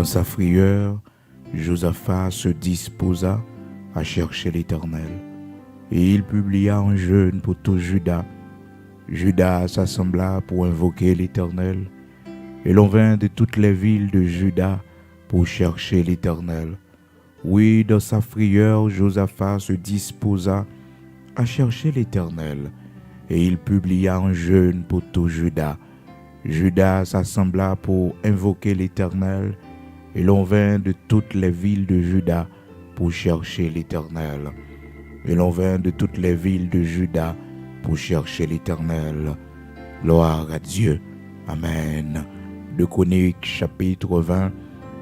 Dans sa frayeur, Josaphat se disposa à chercher l'Éternel. Et il publia un jeûne pour tout Juda. Juda s'assembla pour invoquer l'Éternel. Et l'on vint de toutes les villes de Juda pour chercher l'Éternel. Oui, dans sa frayeur, Josaphat se disposa à chercher l'Éternel. Et il publia un jeûne pour tout Juda. Juda s'assembla pour invoquer l'Éternel. Et l'on vint de toutes les villes de Juda pour chercher l'Éternel. Et l'on vint de toutes les villes de Juda pour chercher l'Éternel. Gloire à Dieu. Amen. De Chroniques, chapitre 20,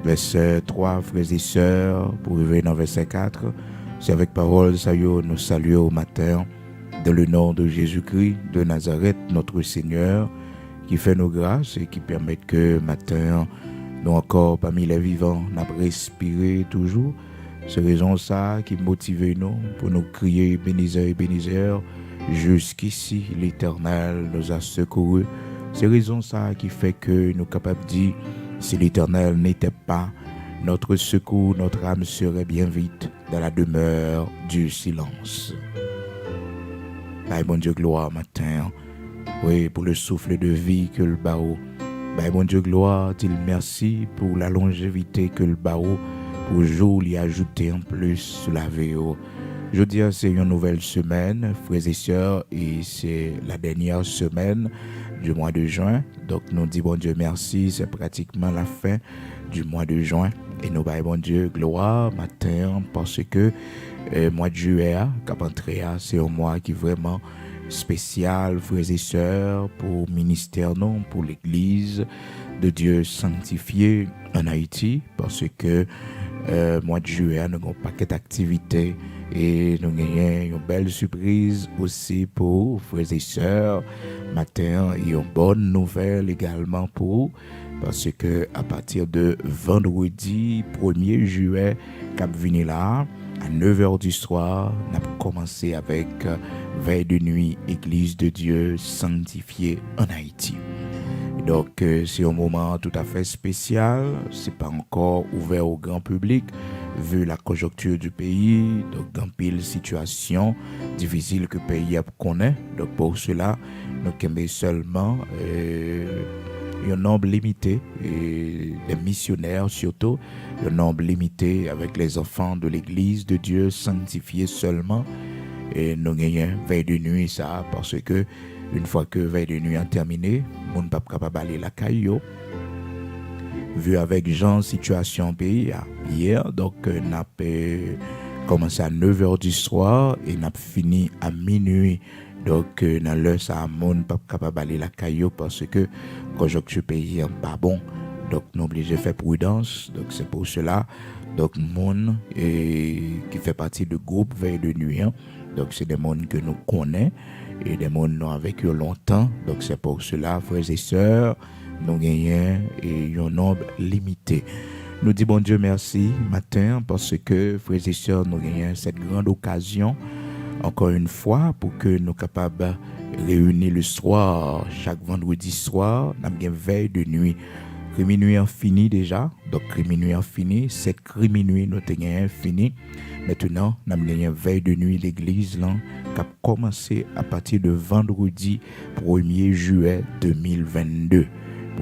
verset 3, frères et sœurs, pour arriver dans verset 4. C'est avec parole, nous saluons au matin, dans le nom de Jésus-Christ de Nazareth, notre Seigneur, qui fait nos grâces et qui permet que matin, nous encore parmi les vivants, nous respirons toujours. C'est raison ça qui motive nous pour nous crier bénisseur et bénisseur. Jusqu'ici, l'Éternel nous a secourus. C'est raison ça qui fait que nous sommes capables de dire, si l'Éternel n'était pas notre secours, notre âme serait bien vite dans la demeure du silence. Bye, bon Dieu, gloire matin. Oui, pour le souffle de vie que le barreau. Bye, bon Dieu, gloire, dit merci pour la longévité que le barreau, pour jour, y ajouter en plus sur la VO. Je dis, c'est une nouvelle semaine, frères et sœurs, et c'est la dernière semaine du mois de juin. Donc, nous disons, bon Dieu, merci, c'est pratiquement la fin du mois de juin. Et nous, bye, bon Dieu, gloire, matin, parce que mois de juillet, c'est un mois qui est vraiment spécial, frères et sœurs, pour le ministère, non, pour l'Église de Dieu sanctifié en Haïti, parce que mois de juillet, nous avons un paquet d'activités et nous avons une belle surprise aussi pour frères et sœurs. Matin, il y a une bonne nouvelle également pour parce que à partir de vendredi 1er juillet, cap venu là, à 9h du soir, on a commencé avec veille de nuit, Église de Dieu sanctifiée en Haïti. Donc, c'est un moment tout à fait spécial. C'est pas encore ouvert au grand public, vu la conjoncture du pays. Donc, dans pile situation difficile que le pays connaît. Donc, pour cela, nous avons seulement un nombre limité, et les missionnaires surtout, un nombre limité avec les enfants de l'Église de Dieu sanctifiés seulement. Et nous gagnons veille de nuit ça, parce que une fois que veille de nuit a terminé, mon pas capable d'aller la caillou. Vu avec Jean situation pays hier, donc n'a commencé à 9h du soir et n'a fini à minuit. Donc dans l'heure ça mon pas capable d'aller la caillou parce que conjoncture pays est pas bon. Donc nous obligés de faire prudence. Donc c'est pour cela donc mon qui fait partie du groupe veille de nuit. Donc c'est des mondes que nous connaissons et des mondes nous avec eux longtemps. Donc c'est pour cela, frères et sœurs, nous gagnons et un nombre limité. Nous disons bon Dieu merci matin parce que frères et sœurs, nous gagnons cette grande occasion encore une fois pour que nous soyons capables de réunir le soir, chaque vendredi soir, nous avons une veille de nuit. Minuit en fini déjà, donc minuit en fini, cette minuit nous avons fini. Maintenant, nous avons une veille de nuit l'église là, qui a commencé à partir de vendredi 1er juillet 2022.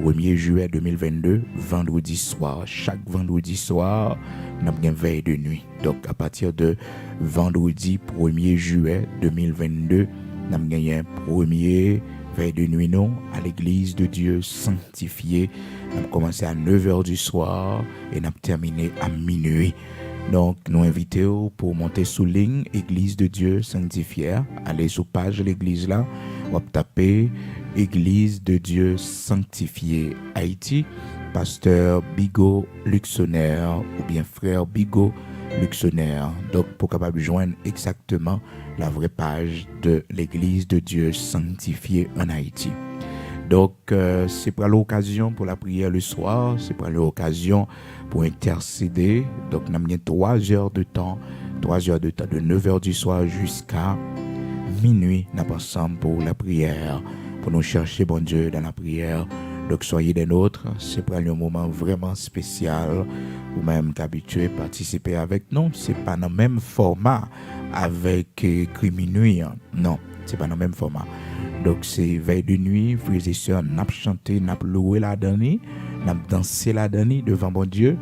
1er juillet 2022, vendredi soir. Chaque vendredi soir, nous avons une veille de nuit. Donc, à partir de vendredi 1er juillet 2022, nous avons un premier veille de nuit non, à l'église de Dieu sanctifiée. Nous avons commencé à 9h du soir et nous avons terminé à minuit. Donc, nous invitons pour monter sous ligne Église de Dieu sanctifiée. Allez sur page de l'église là, on va taper Église de Dieu sanctifiée Haïti, pasteur Bigot Luxonnaire ou bien frère Bigot Luxonnaire. Donc, pour capable joindre exactement la vraie page de l'Église de Dieu sanctifiée en Haïti. Donc, c'est pour l'occasion pour la prière le soir, c'est pour l'occasion pour intercéder. Donc, nous avons 3 heures de temps, de 9h du soir jusqu'à minuit, nous sommes ensemble pour la prière, pour nous chercher, bon Dieu, dans la prière, Donc soyez des nôtres, c'est pour un moment vraiment spécial, ou même qu'habitué participer avec nous. C'est pas dans le même format avec Criminuit, non, c'est pas dans le même format. Donc c'est veille de nuit, frères et sœurs, n'a chanté, n'a loué la dernière, n'a dansé la dernière devant mon Dieu,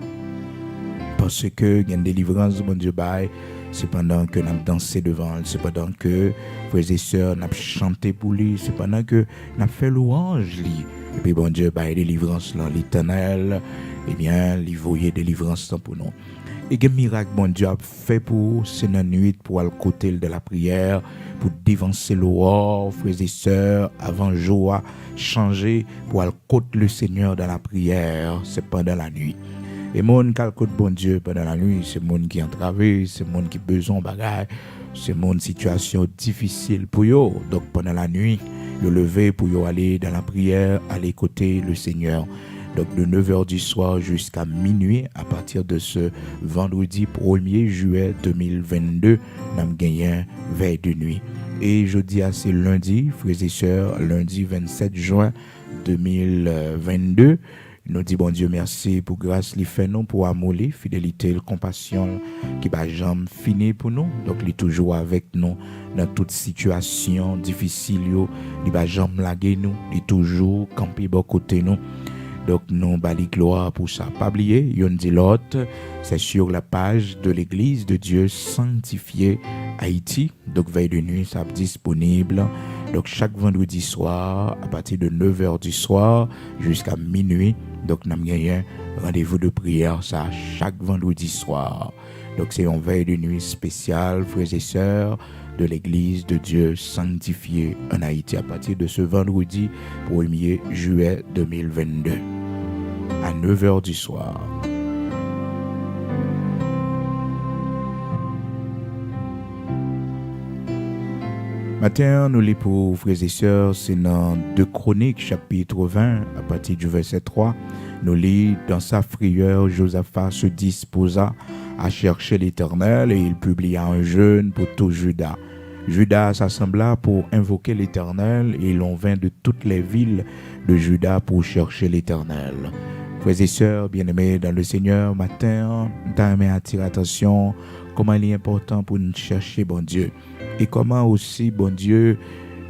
parce que il y a une délivrance, mon Dieu, bail. C'est pendant que nous dansé devant, c'est pendant que frères et sœurs nous chanté pour lui, c'est pendant que nous fait louange lui. Et puis bon Dieu, bah délivrance là, l'Éternel, eh bien, il voyait délivrance pour nous. Et quel miracle bon Dieu a fait pour cette nuit pour aller côté de la prière, pour dévancer l'or, frères et sœurs, avant joie changer pour aller côté le Seigneur dans la prière, c'est pendant la nuit. Et mon calcul bon Dieu pendant la nuit, c'est mon qui entravé, c'est mon qui besoin bagaille, c'est mon situation difficile pour eux. Donc pendant la nuit, yo levé pour yo aller dans la prière, aller côté le Seigneur. Donc de 9h du soir jusqu'à minuit, à partir de ce vendredi 1er juillet 2022, nous avons gagné veille de nuit. Et jeudi à c'est lundi, frères et sœurs, lundi 27 juin 2022. Nous disons bon Dieu merci pour grâce li fait nous, pour amour li, fidélité, compassion qui va jamais finir pour nous. Donc il est toujours avec nous dans toute situation difficile, il va jamais laguer nous, il est toujours campé bon côté nous. Donc nous bali gloire pour ça. Pas oublier, yon dit l'autre, c'est sur la page de l'église de Dieu sanctifié Haïti. Donc veille de nuit, ça disponible. Donc chaque vendredi soir, à partir de 9h du soir jusqu'à minuit. Donc nous avons un rendez-vous de prière ça chaque vendredi soir. Donc c'est une veille de nuit spéciale, frères et sœurs, de l'église de Dieu sanctifié en Haïti à partir de ce vendredi 1er juillet 2022 à 9h du soir. Matin, nous lisons pour frères et sœurs, c'est dans 2 Chroniques, chapitre 20, à partir du verset 3. Nous lisons, dans sa frayeur, Josaphat se disposa à chercher l'Éternel et il publia un jeûne pour tout Juda. Juda s'assembla pour invoquer l'Éternel et l'on vint de toutes les villes de Juda pour chercher l'Éternel. Frères et sœurs, bien-aimés dans le Seigneur, matin, nous avons attiré l'attention comment il est important pour nous chercher bon Dieu. Et comment aussi, bon Dieu,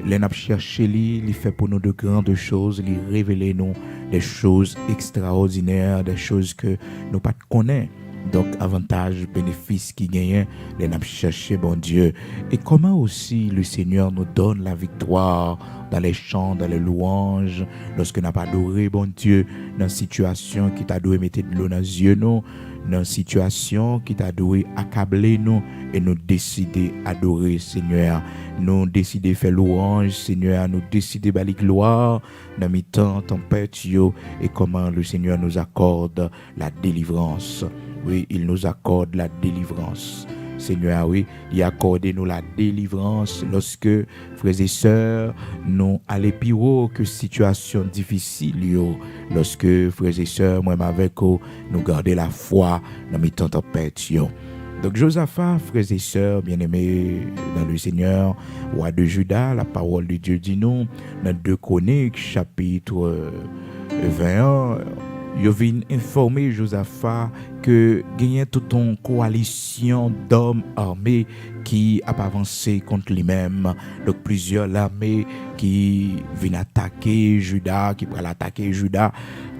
les n'a cherché, il fait pour nous de grandes choses, il révèle nous des choses extraordinaires, des choses que nous pas connaissons. Donc, avantage, bénéfice qui gagne, les n'a cherché, bon Dieu. Et comment aussi le Seigneur nous donne la victoire dans les chants, dans les louanges, lorsque n'a pas adoré, bon Dieu, dans une situation qui t'a doué mettre de l'eau dans les yeux, nous, dans une situation qui t'a doué accabler nous, et nous décider adorer, Seigneur. Nous décider faire louange, Seigneur. Nous décider bali gloire dans mi-temps, tempête, et comment le Seigneur nous accorde la délivrance. Oui, il nous accorde la délivrance. Seigneur, oui, il accorde nous la délivrance lorsque, frères et sœurs, nous allons plus haut que situation difficile. Lorsque, frères et sœurs, moi avec vous, nous garder la foi dans mes temps tempêtes. Donc, Josaphat, frères et sœurs, bien-aimés dans le Seigneur, roi de Juda, la parole de Dieu dit nous, dans 2 Chroniques, chapitre 21, il vient informer Josaphat que gagne toute une coalition d'hommes armés qui a avancé contre lui-même. Donc plusieurs armées qui viennent attaquer Juda, qui prennent attaquer Juda.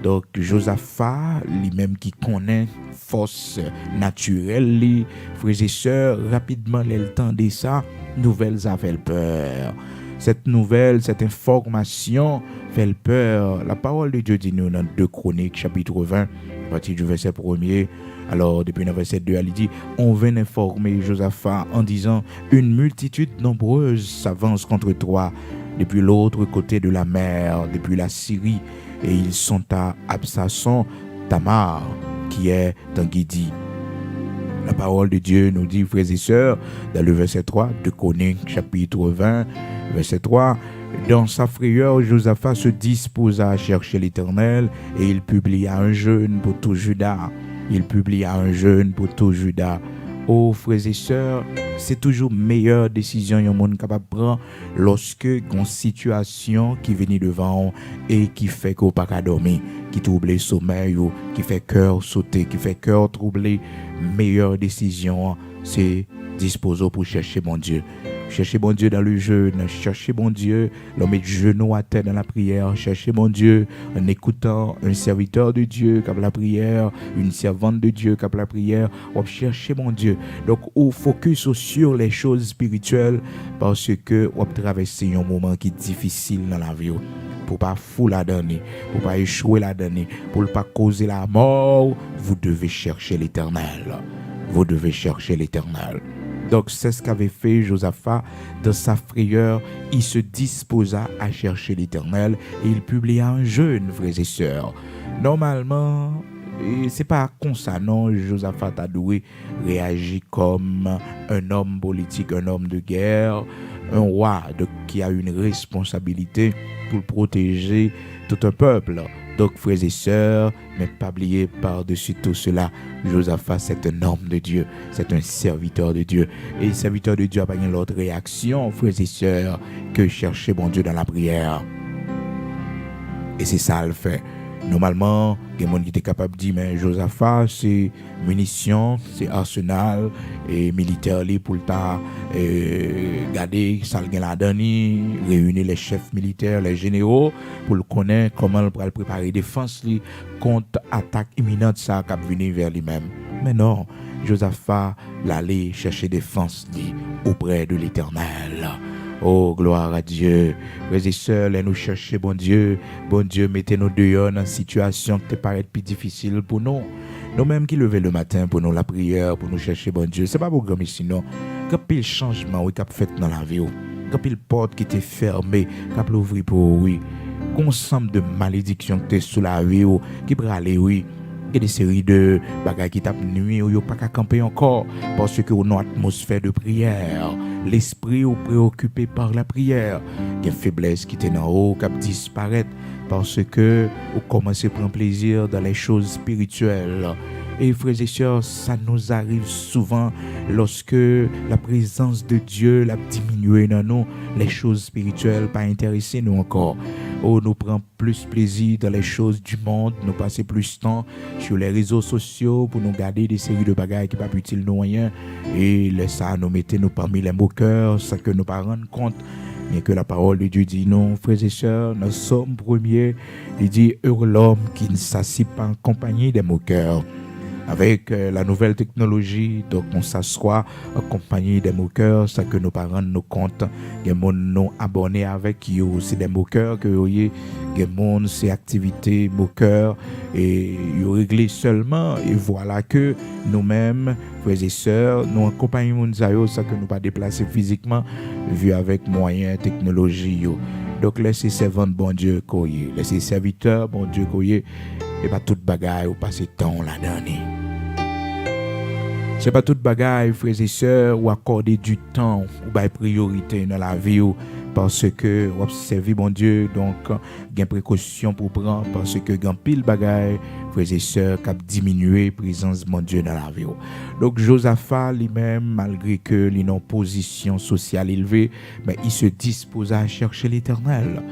Donc Josaphat, lui-même qui connaît force naturelle, les frères et sœurs, rapidement le temps de ça, nouvelles avaient peur. Cette nouvelle, cette information fait peur. La parole de Dieu dit nous dans 2 Chroniques, chapitre 20, à partir du verset 1er. Alors, depuis le verset 2, elle dit, on vient informer Josaphat en disant, une multitude nombreuse s'avance contre toi depuis l'autre côté de la mer, depuis la Syrie, et ils sont à Absasson, Tamar, qui est en Guidi. La parole de Dieu nous dit, frères et sœurs, dans le verset 3 de Chroniques, chapitre 20, verset 3, dans sa frayeur, Josaphat se disposa à chercher l'Éternel et il publia un jeûne pour tout Juda. Il publia un jeûne pour tout Juda Oh, frères et sœurs, c'est toujours meilleure décision un monde capable de prendre lorsque une situation qui vient devant et qui fait qu'on pas qu'à dormir, qui trouble le sommeil, qui fait cœur sauter, qui fait cœur troubler. Meilleure décision, c'est disposer pour chercher mon Dieu. Cherchez bon Dieu dans le jeûne, cherchez bon Dieu, l'homme met genou à terre dans la prière, cherchez bon Dieu en écoutant un serviteur de Dieu qui a la prière, une servante de Dieu qui a la prière, on cherchez bon Dieu. Donc on focus sur les choses spirituelles parce que on traverser un moment qui est difficile dans la vie. Pour pas fouler la donner, pour pas échouer la donner, pour ne pas causer la mort, vous devez chercher l'Éternel. Vous devez chercher l'Éternel. Donc, c'est ce qu'avait fait Josaphat dans sa frayeur. Il se disposa à chercher l'Éternel et il publia un jeûne, frères et sœurs. Normalement, c'est pas comme ça, non. Josaphat a doué réagit comme un homme politique, un homme de guerre, un roi qui a une responsabilité pour protéger tout un peuple. Donc, frères et sœurs, mais pas oublier par-dessus tout cela, Josaphat, c'est un homme de Dieu, c'est un serviteur de Dieu. Et le serviteur de Dieu n'a pas une autre réaction, frères et sœurs, que chercher bon Dieu dans la prière. Et c'est ça le fait. Normalement, il y a des gens qui étaient capables de dire, mais Josaphat, c'est munitions, c'est arsenal et militaire pour le temps, garder ça la dernière, réunir les chefs militaires, les généraux, pour le connaître comment il pourrait préparer défense contre attaque imminente ça qui venir vers lui-même. Mais non, Josaphat l'allait chercher défense auprès de l'Éternel. Oh, gloire à Dieu. Frères et sœurs, nous chercher bon Dieu, mettez-nous dehors dans une situation qui te paraît plus difficile pour nous. Nous-mêmes qui levons le matin pour nous la prière, pour nous chercher bon Dieu. C'est pas pour grand sinon. Quand il y a changement qui a fait dans la vie, quand il y a porte qui était fermée, qui a ouvert pour oui, ensemble de malédictions qui étaient sous la vie, qui peut aller oui. Il y a des séries de bagages qui tapent nuit ou pas qu'à camper encore parce que nous atmosphère de prière, l'esprit est préoccupé par la prière. Il y a une faiblesse qui est en haut, qui disparaît parce que vous commencez à prendre plaisir dans les choses spirituelles. Et frères et sœurs, ça nous arrive souvent lorsque la présence de Dieu l'a diminué dans nous, les choses spirituelles pas intéressées nous encore. Oh, nous prenons plus plaisir dans les choses du monde, nous passons plus de temps sur les réseaux sociaux pour nous garder des séries de bagages qui ne sont pas utiles nous rien. Et ça nous mettez nous parmi les moqueurs, ça que nous ne pas rendre compte. Mais que la parole de Dieu dit non, frères et sœurs, nous sommes premiers. Il dit heureux l'homme qui ne s'assied pas en compagnie des moqueurs. Avec la nouvelle technologie, donc on s'assoit en compagnie des moqueurs, ça que nos parents nous comptent, les gens nous abonnés avec eux, c'est des moqueurs que vous voyez, les gens c'est activité moqueurs et ils réglent seulement et voilà que nous-mêmes, frères et sœurs, nous accompagnons nous ça que nous pas déplacer physiquement vu avec moyens technologie. Donc laissez servants bon Dieu koye, laissez serviteurs bon Dieu koye et pas toute bagaille ou passer temps là-dedans. C'est pas toute bagaille, frères et sœurs, ou accorder du temps ou bailler priorité dans la vie parce que vous observez bon Dieu, donc gain précaution pour prendre parce que gain pile bagaille, frères et sœurs, qui a diminué présence bon Dieu dans la vie. Donc Josaphat lui-même, malgré que il a une position sociale élevée, mais il se dispose à chercher l'Éternel.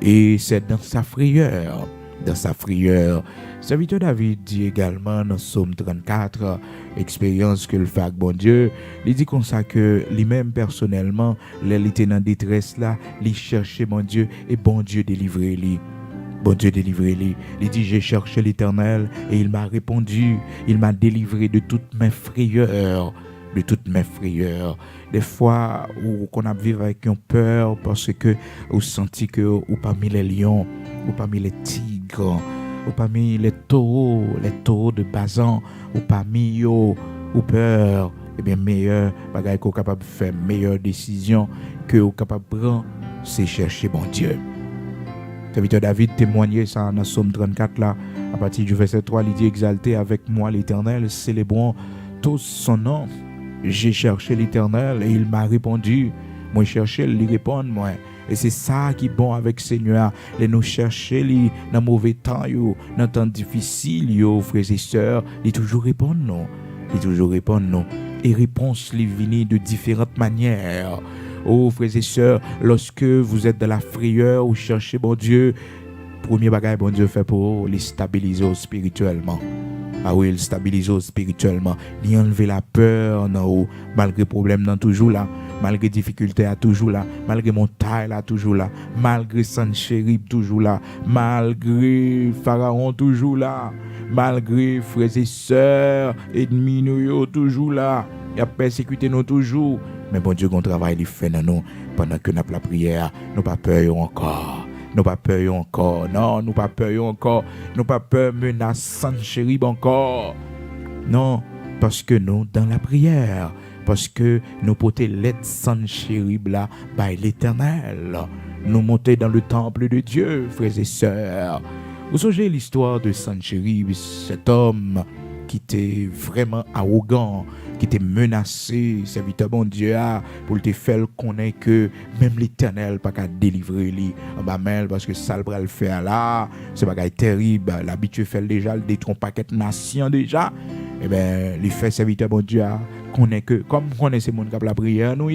Et c'est dans sa frayeur. Serviteur David dit également dans Psaume 34, expérience que le fait avec bon Dieu, il dit comme ça que lui-même personnellement, il était dans détresse là, il cherchait mon Dieu et bon Dieu délivré lui. Bon Dieu délivré lui. Il dit j'ai cherché l'Éternel et il m'a répondu, il m'a délivré de toutes mes frayeurs. Des fois, qu'on a vécu avec une peur parce que vous sentez que ou parmi les lions, ou parmi les tigres, ou parmi les taureaux de Bazan, ou parmi eux, ou peur, eh bien meilleur bagage qu'on capable de faire meilleure décision que vous capable de prendre, c'est chercher bon Dieu. Serviteur David témoignait ça dans Psaume 34 là, à partir du verset 3, il dit exaltez avec moi l'Éternel, célébrons tous son nom. J'ai cherché l'Éternel et il m'a répondu. Moi chercher, il répond moi. Et c'est ça qui est bon avec Seigneur. Les nous chercher dans mauvais temps, dans temps difficile, frères et sœurs, il toujours répond non. et réponse les venir de différentes manières. Oh, frères et sœurs, lorsque vous êtes dans la frayeur ou cherchez bon Dieu, premier bagage bon Dieu fait pour vous, les stabiliser spirituellement. Ah oui, il stabilise spirituellement. Il enlève la peur, non, malgré problème, non, toujours là. Malgré difficulté, à toujours là. Malgré montagne, là, toujours là. Malgré Sanchérib, toujours là. Malgré Pharaon, toujours là. Malgré frères et sœurs, ennemis, nous, toujours là. Il a persécuté nous toujours. Mais bon Dieu, qu'on travaille, il fait dans nous. Pendant que nous avons la prière, nous pas peur encore. Nous pas peur encore. Non, nous pas peur encore. Nous pas peur menace Sanchérib encore. Non, parce que nous dans la prière, parce que nous porter l'aide Sanchérib là par l'Éternel. Nous monter dans le temple de Dieu, frères et sœurs. Vous songez l'histoire de Sanchérib, cet homme qui était vraiment arrogant, qui était menacé, serviteur bon Dieu pour te faire connaître que même l'Éternel pas qu'à délivrer lui en bas même parce que ça le faire là, c'est bagay terrible, l'habitude fait déjà le détruire paquet nation déjà. Et ben les fait serviteur bon Dieu connaît que comme connaît ces monde qui la prière nous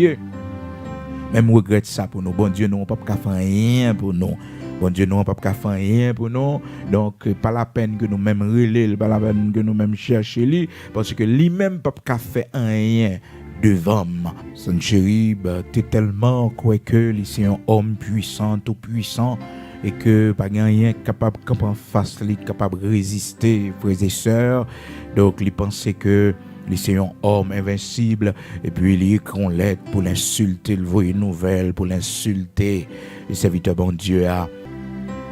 même regrette ça pour nous. Bon Dieu nous pas qu'à faire rien pour nous. Bon Dieu, nous, pas qu'à faire rien pour nous. Donc, pas la peine que nous même relève, pas la peine que nous même chercher lui, parce que lui-même pas qu'à faire rien devant. Sanchérib, t'es tellement quoi que lui c'est un homme puissant, tout puissant, et que pas rien capable en face, lui capable de résister, frères et sœurs. Donc, il pensait que lui c'est un homme invincible, et puis il écrit une lettre pour l'insulter, il voit une nouvelle pour l'insulter. Le serviteur bon Dieu a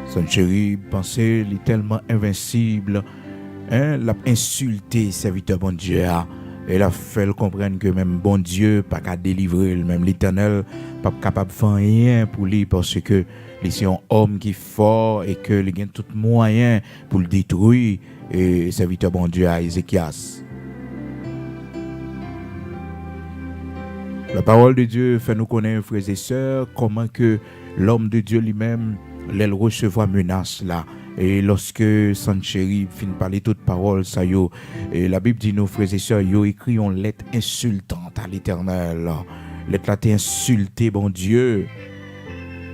Sanchérib pensait il est tellement invincible, l'a insulté serviteur bon Dieu et l'a fait comprendre que même bon Dieu pas qu'à délivrer, même l'Éternel pas capable de faire rien pour lui parce que c'est un homme qui est fort et que il a tout moyen pour le détruire. Et serviteur bon Dieu à Ézéchias. La parole de Dieu fait nous connaître, frères et sœurs, comment que l'homme de Dieu lui-même elle recevoir menace là. Et lorsque Sanchérib finit parler toute parole, ça yo, et la Bible dit nos frères et sœurs, yo écrit une lettre insultante à l'Éternel. Lettre là t'es insulté, bon Dieu.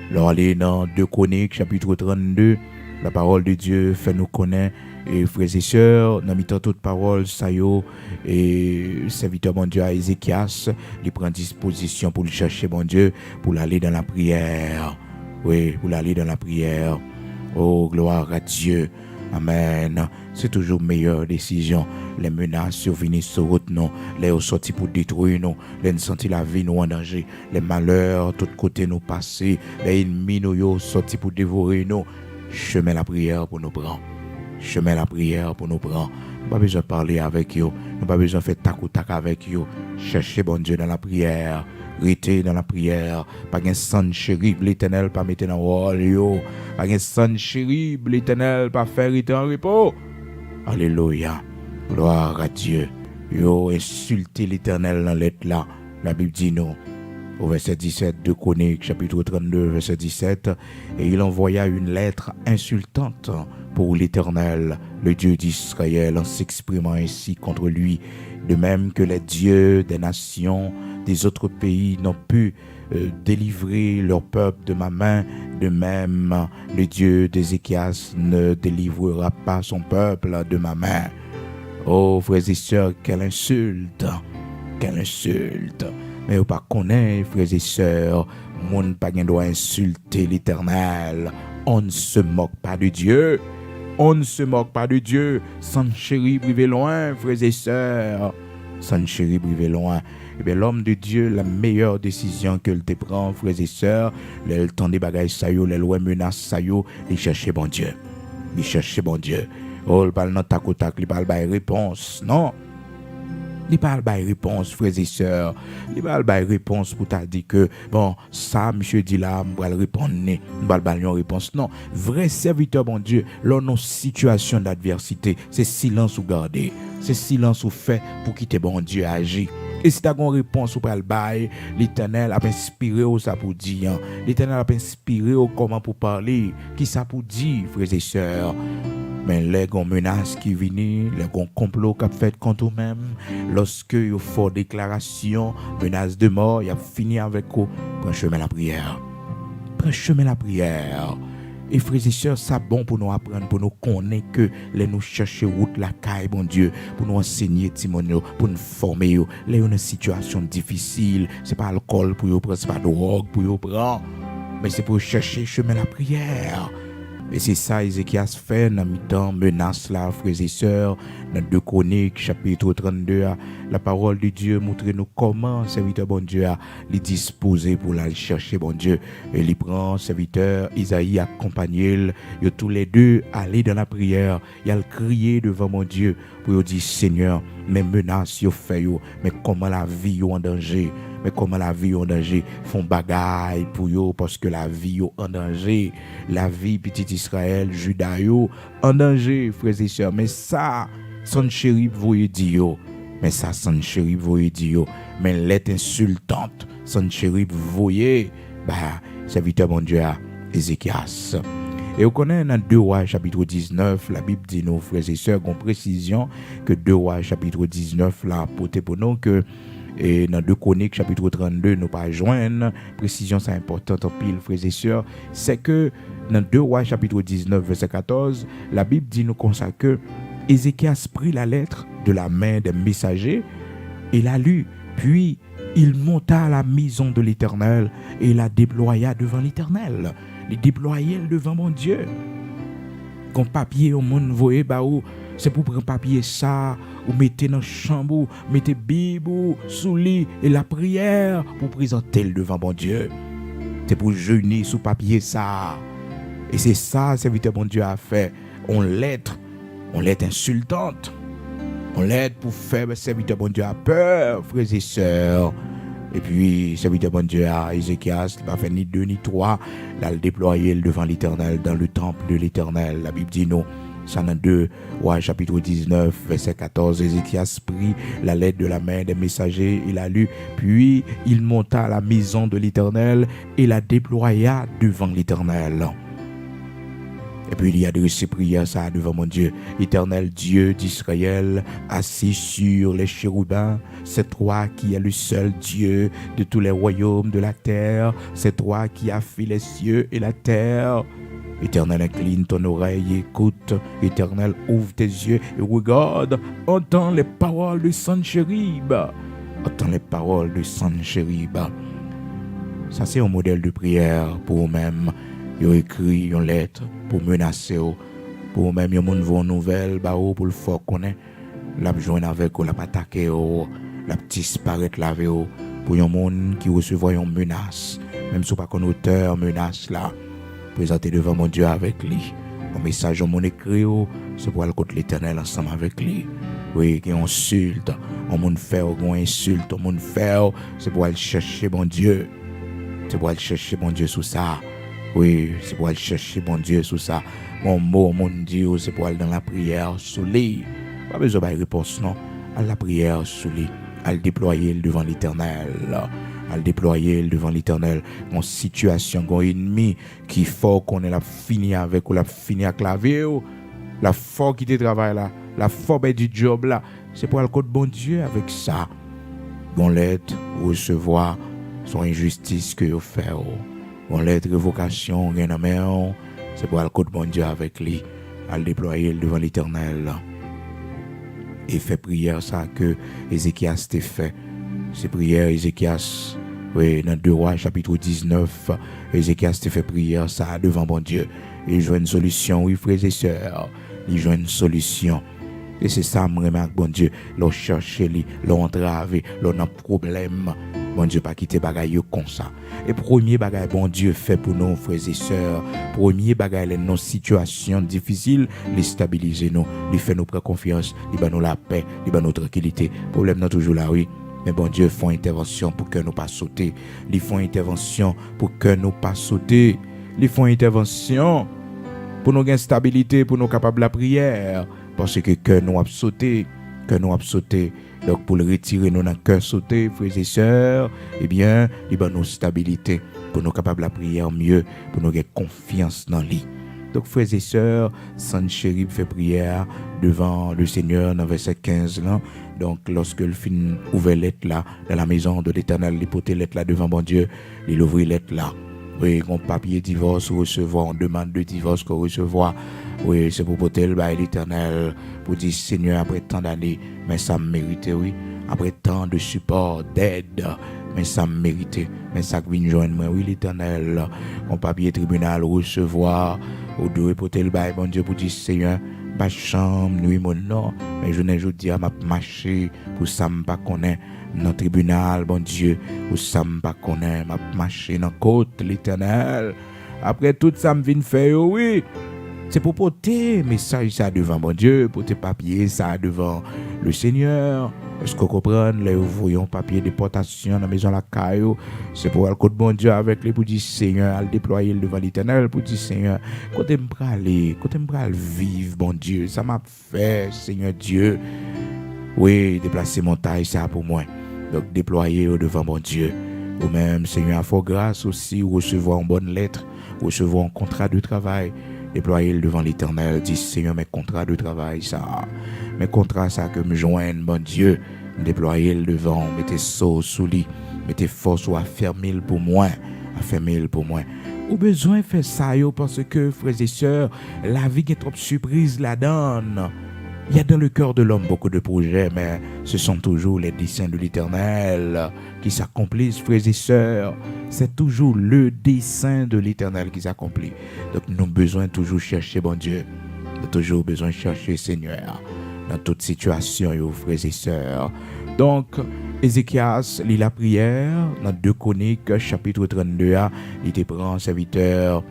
Alors allez dans 2 Chroniques, chapitre 32, la parole de Dieu fait nous connaître. Et frères et sœurs, dans mi-temps toute parole, ça yo, et serviteur bon Dieu à Ézéchias, il prend disposition pour le chercher, bon Dieu, pour aller dans la prière. Oui, pour aller dans la prière. Oh, gloire à Dieu. Amen. C'est toujours meilleure décision. Les menaces survenus sur route, non. Les sortis pour détruire, non. Les sentir la vie, nous en danger. Les malheurs, de tous côtés, nous passer. Les ennemis, nous sortis pour dévorer, nous. Chemin la prière pour nous prendre. Chemin la prière pour nous prendre. Nous pas besoin de parler avec eux. Nous pas besoin de faire tac ou tac avec eux. Cherchez bon Dieu dans la prière. Restez dans la prière. Pas un Sanchérib, l'Éternel pas mettre dans wall yo. Pas un Sanchérib, l'Éternel pas faire rester en repos. Alléluia. Gloire à Dieu. Yo insultez l'Éternel dans l'être là. La Bible dit nous. Au verset 17 de Chroniques, chapitre 32, verset 17, et il envoya une lettre insultante pour l'Éternel, le Dieu d'Israël, en s'exprimant ainsi contre lui, de même que les dieux des nations, des autres pays n'ont pu délivrer leur peuple de ma main, de même le Dieu d'Ézéchias ne délivrera pas son peuple de ma main. Oh frères et sœurs, quelle insulte! Quelle insulte! Mais vous pas connaître, frères et sœurs, monde pas doit insulter l'Éternel. On ne se moque pas de Dieu. On ne se moque pas de Dieu. Sanchérib privé loin, frères et sœurs. Sanchérib privé loin. Et bien l'homme de Dieu, la meilleure décision que te prend, frères et sœurs, le temps des bagages ça yo, les lois menaces ça yo, il chercher bon Dieu. Il chercher bon Dieu. Oh, il parle dans ta tac, il parle pas réponse. Non. Il parle pas réponse, frères et sœurs. Il parle pas réponse pour t'a dit que, bon, ça, monsieur dit là, je vais répondre, je vais pas une réponse. Non, vrai serviteur, bon Dieu, lors nos situations d'adversité, c'est silence ou garder. C'est silence ou fait pour quitter bon Dieu agir. Et si tu as une réponse ou pas le bail, l'Éternel a inspiré au ça pour dire. L'Éternel a inspiré au comment pour parler. Qui ça pour dire, frères et sœurs? Mais les gon menaces qui viennent, les gon complot qu'a fait contre eux-mêmes, lorsque ils font déclaration, menace de mort, il a fini avec eux. Prends chemin la prière. Prends chemin la prière. Et frères et sœurs, ça bon pour nous apprendre, pour nous connaître que les nous chercher route la caille, bon Dieu, pour nous enseigner Timonio, pour nous former, les une situation difficile, c'est pas alcool pour vous prendre, c'est pas drogue pour vous prendre, mais c'est pour chercher chemin la prière. Et c'est ça Ézéchias fait dans mi-temps menace là, frères et sœurs, dans 2 Chroniques chapitre 32, la parole de Dieu montre nous comment serviteur bon Dieu a les disposer pour aller chercher bon Dieu. Et il prend serviteur Isaïe accompagné, ils tous les deux aller dans la prière, il a crié devant mon Dieu pour dire Seigneur, mes menaces yo fait yo, mais comment la vie yo en danger. Mais comment la vie en danger, font bagaille pour yo parce que la vie yo en danger, la vie petit Israël, Juda yo en danger, frères et sœurs. Mais ça, son chéri voye dit yo. Mais ça, son chéri voye dit yo. Mais l'être insultante, son chéri voye, serviteur bon Dieu à Ézéchias. Et on connaît dans 2 Rois chapitre 19, la Bible dit nos frères et sœurs, qu'on précision que 2 Rois chapitre 19 là porté pour nous que et dans 2 Chroniques chapitre 32 nous pas joindre précision c'est importante en pile frères et sœurs, c'est que dans 2 Rois chapitre 19 verset 14, la Bible dit nous comme ça que Ézéchias prit la lettre de la main des messagers et la lut, puis il monta à la maison de l'Éternel et la déploya devant l'Éternel. Il déployait devant mon Dieu. Quand papier au monde voyez c'est pour prendre papier ça ou mettez dans chambre, mettez Bible sous lit et la prière pour présenter le devant mon Dieu. C'est pour jeûner sous papier ça. Et c'est ça serviteur mon Dieu a fait. On lettre insultante. On l'aide pour faire serviteur bon Dieu a peur, frères et sœurs. Et puis, serviteur bon Dieu à Ézéchias, il va faire ni 2 ni 3, là, le déployer devant l'Éternel, dans le temple de l'Éternel. La Bible dit non, ça dans 2 Rois chapitre 19, verset 14, Ézéchias prit la lettre de la main des messagers, il a lu, puis il monta à la maison de l'Éternel et la déploya devant l'Éternel. Et puis il y a adressé prière ça devant mon Dieu. Éternel Dieu d'Israël, assis sur les chérubins, c'est toi qui es le seul Dieu de tous les royaumes de la terre. C'est toi qui as fait les cieux et la terre. Éternel, incline ton oreille et écoute. Éternel, ouvre tes yeux et regarde. Entends les paroles de Sanchérib. Entends les paroles de Sanchérib. Ça, c'est un modèle de prière pour vous-même. Ils ont écrit une lettre pour menacer, pour vous-même, ils ont une nouvelle pour le faire connaître. La joindre avec eux, la attaquer, la disparaître la vie, pour un monde qui recevra une menace. Même si pas qu'on auteur menace là, présenter devant mon Dieu avec lui. Un message au monde écrit, c'est pour aller contre l'Éternel ensemble avec lui. Oui, qui insulte, on monde fait une insulte, on monde fait, c'est pour aller chercher mon Dieu. C'est pour aller chercher mon Dieu sous ça. Oui, c'est pour aller chercher mon Dieu sous ça. Mon mot, mon Dieu, c'est pour aller dans la prière sous lui. Pas besoin de réponse, non. À la prière sous lui. À le déployer devant l'Éternel. À le déployer devant l'Éternel. Une situation, un ennemi qui faut qu'on ait la fini avec ou la fini avec la vie. La faut qui te travaille là. La faut du job là. C'est pour aller contre bon Dieu avec ça. Bon l'aide, recevoir son injustice que vous faites. Bon lettre révocation, rien à main, c'est pour aller contre bon Dieu avec lui, à le déployer devant l'Éternel. Et fait prière ça que Ézéchias t'a fait. C'est prière Ézéchias, oui, dans 2 Rois chapitre 19, Ézéchias t'a fait prière ça devant bon Dieu. Il joue une solution, oui frères et sœurs, il joue une solution. Et c'est ça, je remarque, bon Dieu, l'on cherche, l'on entrave, l'on a problème. Bon Dieu, pas quitter bagaille comme ça. Et premier bagaille, bon Dieu, fait pour nous, frères et sœurs. Premier bagaille, nos situations difficiles, les stabiliser nous, les fait nous prendre confiance, les donner nous la paix, les donner nous tranquillité. Problème, non, toujours là, oui. Mais bon Dieu, font intervention pour que nous pas sauter. Ils font intervention pour que nous pas sauter. Ils font intervention pour nous gagner stabilité, pour nous capables de la prière. Parce que nous avons sauté, Donc pour le retirer nous dans le cœur sauté, frères et sœurs, eh bien, il y a nos stabilité pour nous capables de la prière mieux, pour nous avoir confiance dans lui. Donc, frères et sœurs, Sainte Chérib fait prière devant le Seigneur dans verset 15 là. Donc, lorsque le fin ouvert l'être là, dans la maison de l'Éternel, il portait l'être là devant bon Dieu, il ouvrit l'être là. Oui, on papier divorce recevoir, on demande de divorce qu'on recevoir. Oui, c'est pour porter le bail l'Éternel, pour dire Seigneur, après tant d'années, mais ça me méritait, oui. Après tant de support, d'aide, mais ça me méritait. Mais ça vient joindre moi, oui, l'Éternel. On papier tribunal recevoir, ou doit porter le bail, bon Dieu, pour dire Seigneur, pas chambre, nuit, mon nom, mais je n'ai jamais dit à ma marché, pour ça, me pas connaître. Dans le tribunal, bon Dieu, où ça me pas connaît, m'a marché dans côte l'Éternel. Après tout ça me vient faire, oui. C'est pour porter message ça devant bon Dieu, porter papier ça devant le Seigneur. Est-ce que vous comprenez? Là, vous voyez un papier de déportation dans la maison la caillou. C'est pour aller côté bon Dieu avec les pour dire Seigneur, à le déployer devant l'Éternel pour dire Seigneur, côté me aller, côté me vivre, bon Dieu, ça m'a fait, Seigneur Dieu. Oui, déplacer mon taille, ça pour moi. Donc, déployer au devant mon Dieu. Ou même, Seigneur, à fort grâce aussi, recevoir une bonne lettre, recevoir un contrat de travail, déployer le devant l'Éternel, dire, Seigneur, mes contrats de travail, ça, mes contrats, ça, que me joignent, mon Dieu, déployer le devant, mettez sauce sous lit, mettez force ou affermir pour moi, Ou besoin de faire ça, parce que, frères et sœurs, la vie est trop surprise là-dedans. Il y a dans le cœur de l'homme beaucoup de projets, mais ce sont toujours les desseins de l'Éternel qui s'accomplissent, frères et sœurs. C'est toujours le dessein de l'Éternel qui s'accomplit. Donc nous avons besoin de toujours chercher bon Dieu. Nous avons toujours besoin de chercher Seigneur dans toute situation, frères et sœurs. Donc, Ézéchias lit la prière dans 2 Chroniques, chapitre 32, il te prend serviteur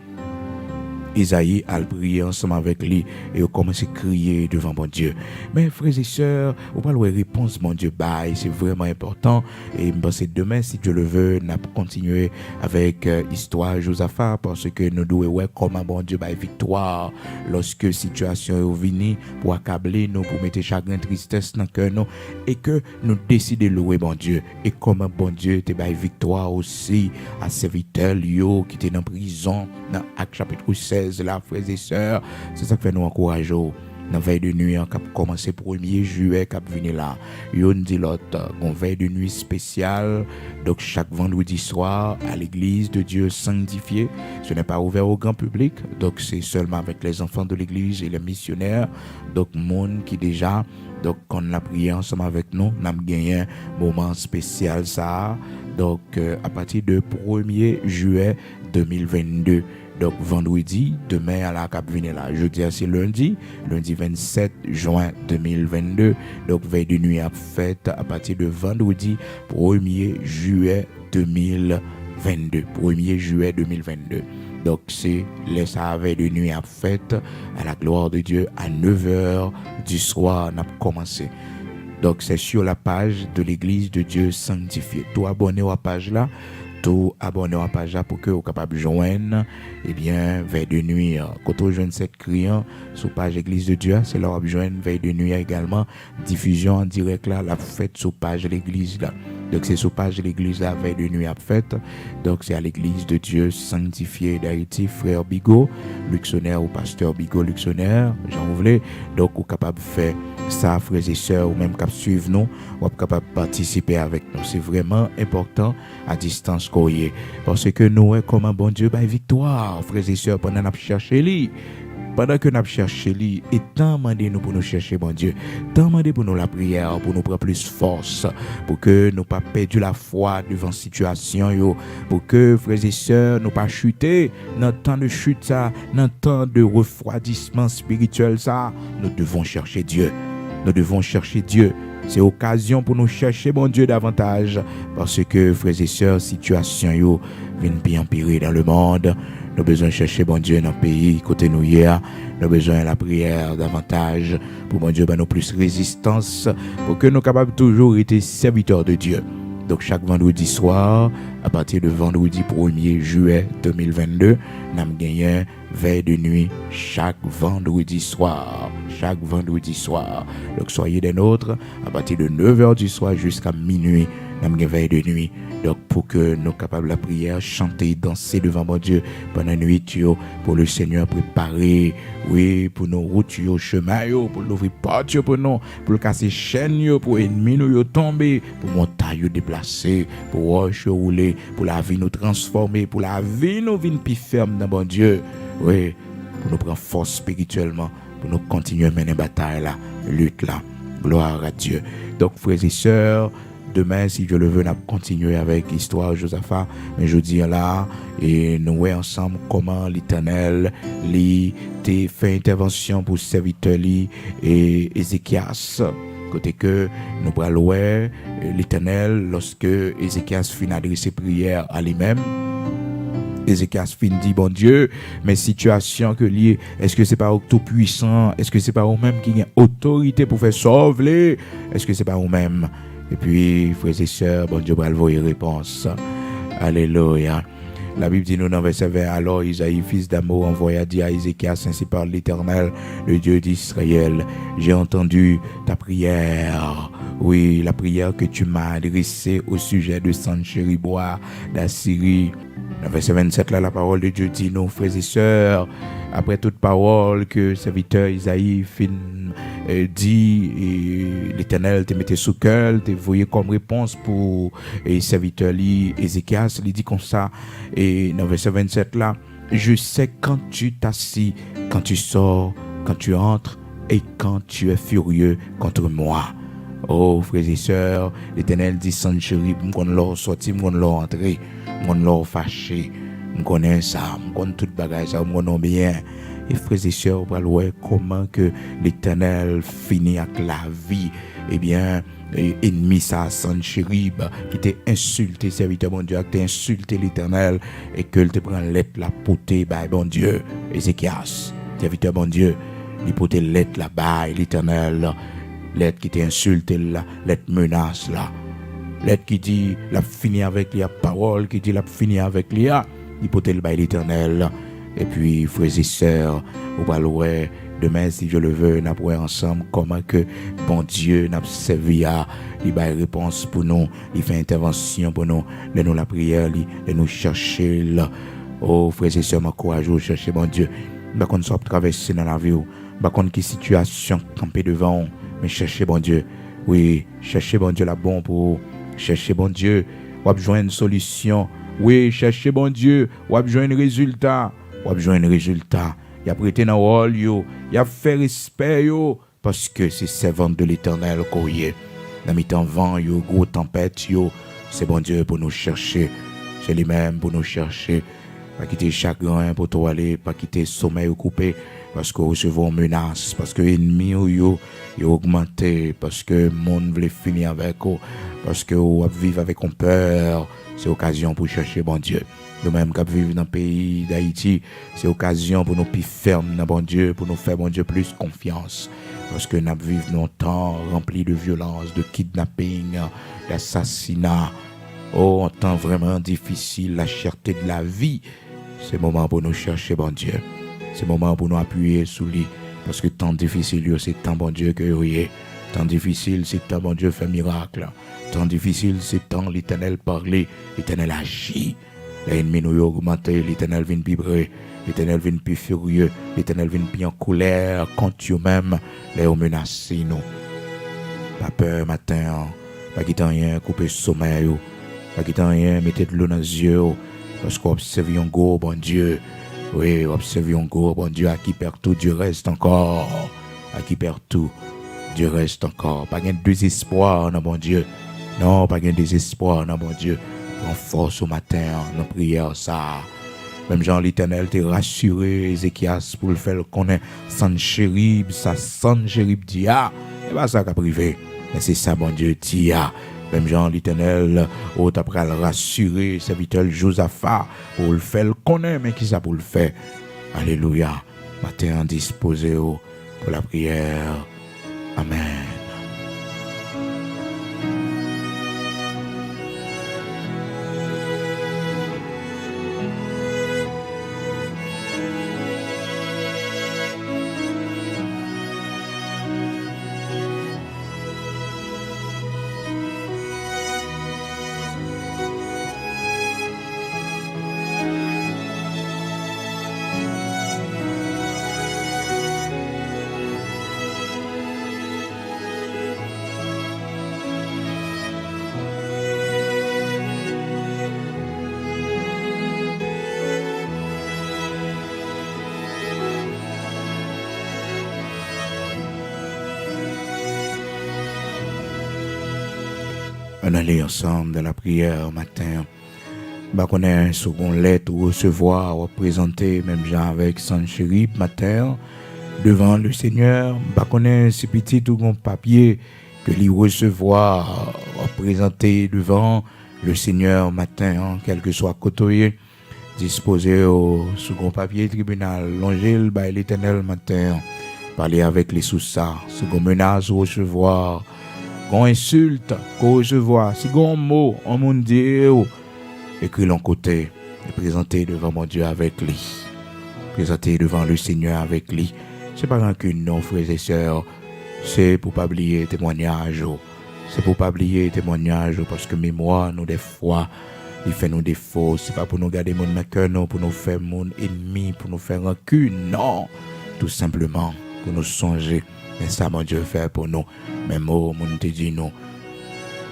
Isaïe a prié ensemble avec lui et a commencé à crier devant mon Dieu. Mais frères et sœurs, on parle de réponse, mon Dieu, bye, c'est vraiment important. Et je pense que demain, si Dieu le veut, nous allons continuer avec l'histoire Josaphat parce que nous devons voir comment mon Dieu bye victoire lorsque situation est venue pour accabler nous, pour mettre chagrin, tristesse dans le cœur nous et que nous décidons de louer mon Dieu. Et comment bon Dieu te bye victoire aussi à serviteur Lio qui était en prison dans Acte chapitre 16. Là, frères et sœurs, c'est ça que fait nous encourager. Dans la veille de nuit, qui a commencé le 1er juillet, qui a venu là. Yon dit l'autre, une veille de nuit spéciale. Donc, chaque vendredi soir, à l'église de Dieu sanctifiée. Ce n'est pas ouvert au grand public. Donc, c'est seulement avec les enfants de l'église et les missionnaires. Donc, monde qui déjà, donc, on a prié ensemble avec nous, on a gagné un moment spécial, ça. Donc, à partir de 1er juillet 2022. Donc, vendredi, demain, à la cap venir là. Jeudi, c'est lundi 27 juin 2022. Donc, veille de nuit à fête à partir de vendredi 1er juillet 2022. 1er juillet 2022. Donc, c'est les veille de nuit à fête à la gloire de Dieu à 9h du soir. On a commencé. Donc, c'est sur la page de l'église de Dieu sanctifié. Toi, abonné à la page là. Tout abonné à la page là pour que vous capable de joindre veille de nuit quand vous joignez cette client sur page église de Dieu c'est là où vous joindre veille de nuit également diffusion en direct là la fête sur page l'église là donc c'est sur page l'église là veille de nuit à fête donc c'est à l'église de Dieu sanctifié d'Haïti frère Bigot Luxonnaire ou pasteur Bigot Luxonnaire j'en voulais donc vous capable de faire ça frères et sœurs ou même cap suivre nous ou capable de participer avec nous c'est vraiment important à distance parce que nous comme un bon Dieu victoire frères et sœurs pendant que nous cherchons lui pendant que nous cherchons lui et tant demandé nous pour nous chercher bon Dieu tant demandé pour nous la prière pour nous prendre plus force pour que nous pas perdu la foi devant situation pour que frères et sœurs nous pas chuter dans temps de chute ça dans temps de refroidissement spirituel ça nous devons chercher Dieu c'est occasion pour nous chercher bon Dieu davantage parce que frères et sœurs situation yo vient bien empirer dans le monde nous besoin chercher bon Dieu dans le pays côté nous hier nous besoin la prière davantage pour bon Dieu nous plus résistance pour que nous capables toujours être serviteurs de Dieu donc chaque vendredi soir à partir de vendredi 1er juillet 2022 nous avons gagné veille de nuit chaque vendredi soir donc soyez des nôtres à partir de 9h du soir jusqu'à minuit nous avons veille de nuit. Donc, pour que nous capables la prière, chanter, danser devant mon Dieu pendant la nuit, pour le Seigneur préparer, oui, pour nos routes, chemin, pour l'ouvrir porte, pour nous, pour le casser chaîne, pour ennemis nous tomber, pour montagne déplacer, pour roche rouler, pour la vie nous transformer, pour la vie nous venir plus ferme dans mon Dieu, oui, pour nous prendre force spirituellement, pour nous continuer à mener bataille là, lutte là. Gloire à Dieu. Donc, frères et sœurs, demain, si Dieu le veut, nous allons continuer avec l'histoire de Josaphat. Mais je dis là, et nous voyons ensemble comment l'Éternel a fait intervention pour serviteur et Ézéchias. Côté que nous parlons l'Éternel, lorsque Ézéchias finit d'adresser prière à lui-même, Ézéchias fin dit, bon Dieu, mais situation que lié, est-ce que c'est pas tout puissant? Est-ce que c'est pas vous-même qui a autorité pour faire sauver? Est-ce que c'est pas vous-même? Et puis, frères et sœurs, bon Dieu, va le réponse. Alléluia. La Bible dit nous dans verset 20, alors Isaïe, fils d'Amoz, envoya dire à Ézéchias, ainsi parle l'Éternel, le Dieu d'Israël, j'ai entendu ta prière. Oui, la prière que tu m'as adressée au sujet de Sanchérib d'Assyrie. Dans verset 27, là, la parole de Dieu dit, nous, frères et sœurs, après toute parole que serviteur Isaïe dit, l'Éternel te mettait sous cœur, te voyait comme réponse pour serviteur Ézéchias, il dit comme ça, et dans verset 27 là, je sais quand tu t'assis, quand tu sors, quand tu entres, et quand tu es furieux contre moi. Oh, frères et sœurs, l'Éternel dit, Sanchérib, m'on l'a sorti, m'on l'a entré, m'on l'a fâché, m'on connaît ça, m'on connaît tout bagage, ça, m'on connaît bien. Et frères et sœurs, vous voyez comment que l'Éternel finit avec la vie. Eh bien, ennemi ça, Sanchérib, qui t'a insulté, serviteur bon Dieu, qui t'a insulté l'Éternel, et que te prend l'être la potée, bah, bon Dieu, Ézéchias, serviteur bon Dieu, il potée l'être là-bas, l'Éternel, l'être qui t'a insulté là, l'être menace là, l'être qui dit, l'a fini avec la parole, qui dit, l'a fini avec l'IA, il potée le bail l'Éternel. Et puis, frères et sœurs, vous parlerez demain, si je le veux, nous pourrons ensemble comment que bon Dieu n'a servi à il a réponse pour nous, il fait intervention pour nous, de nous la prière, de nous chercher là. Oh, frères et sœurs, m'encouragez, chercher bon Dieu. Pas qu'on soit traversé dans la vie, pas qu'on qui situation camper devant, mais chercher bon Dieu. Oui, chercher bon Dieu là bon pour chercher bon Dieu, ou besoin une solution. Oui, chercher bon Dieu, ou besoin un résultat. Ou a besoin de résultat. Il a prêté dans le rôle, il a fait respect, parce que c'est servant de l'Éternel qu'on y est. Dans le temps vent, gros tempête, c'est bon Dieu pour nous chercher. C'est lui-même pour nous chercher. Pas quitter chagrin pour toi aller, pas quitter sommeil coupé, parce que recevons menace, parce que l'ennemi yo augmenté, parce que le monde veut finir avec eux, parce que vous vivre avec peur. C'est occasion pour chercher bon Dieu. Nous-mêmes qui vivons dans le pays d'Haïti, c'est occasion pour nous plus fermes dans bon Dieu, pour nous faire bon Dieu plus confiance. Parce que nous vivons dans un temps rempli de violence, de kidnapping, d'assassinat. Oh, un temps vraiment difficile, la cherté de la vie. C'est le moment pour nous chercher bon Dieu. C'est le moment pour nous appuyer sur lui. Parce que temps difficile, c'est temps bon Dieu que vous voyez. Temps difficile, c'est temps bon Dieu fait miracle. Temps difficile, c'est temps l'Éternel parler, l'Éternel agit. L'ennemi nous augmenté, l'Éternel vient vibrer, l'Éternel vient plus furieux, l'Éternel vient plus en colère contre vous-même, les menacés nous. Pas peur matin, pas quitter rien, couper sommeil, pas quitter rien, mettez de l'eau dans les yeux, parce qu'on observe un gros bon Dieu. Oui, observe un gros bon Dieu à qui perd tout, Dieu reste encore. À qui perd tout, Dieu reste encore. Pas de désespoir dans bon Dieu. Non, pas de désespoir dans bon Dieu. Prends force au matin, dans la prière, ça. Même Jean l'Éternel t'a rassuré, Ézéchias, pour le faire connaître, Sanchérib, ça Sanchérib dit, ah, c'est pas ça qu'a privé. Mais c'est ça, bon Dieu, dit, ah. Même Jean l'Éternel, après le rassurer, serviteur Josaphat, pour le faire connaître, mais qui ça pour le faire? Alléluia. Matin disposé pour la prière. Amen. On allait ensemble dans la prière matin. On a un second lettre ou recevoir ou présenter, même genre avec Saint-Chéri matin, devant le Seigneur. On a un petit tout bon papier que lui recevoir ou présenter devant le Seigneur matin, quel que soit côté, disposé au second papier tribunal, longer le l'Éternel matin, parler avec les sous-ça, second menace ou recevoir. Qu'on insulte, qu'on recevoir, si qu'on mot, on monde dit, écrit l'on côté, et présenter devant mon Dieu avec lui. Présenter devant le Seigneur avec lui. C'est pas rancune, non, frères et sœurs. C'est pour pas oublier témoignage. C'est pour pas oublier témoignage, parce que mémoire, nous, des fois, il fait nous défauts. C'est pas pour nous garder mon cœur, non, pour nous faire mon ennemi, pour nous faire rancune, non. Tout simplement, pour nous songer. Mais ça, mon Dieu, fait pour nous. Même mot, mon te dit non.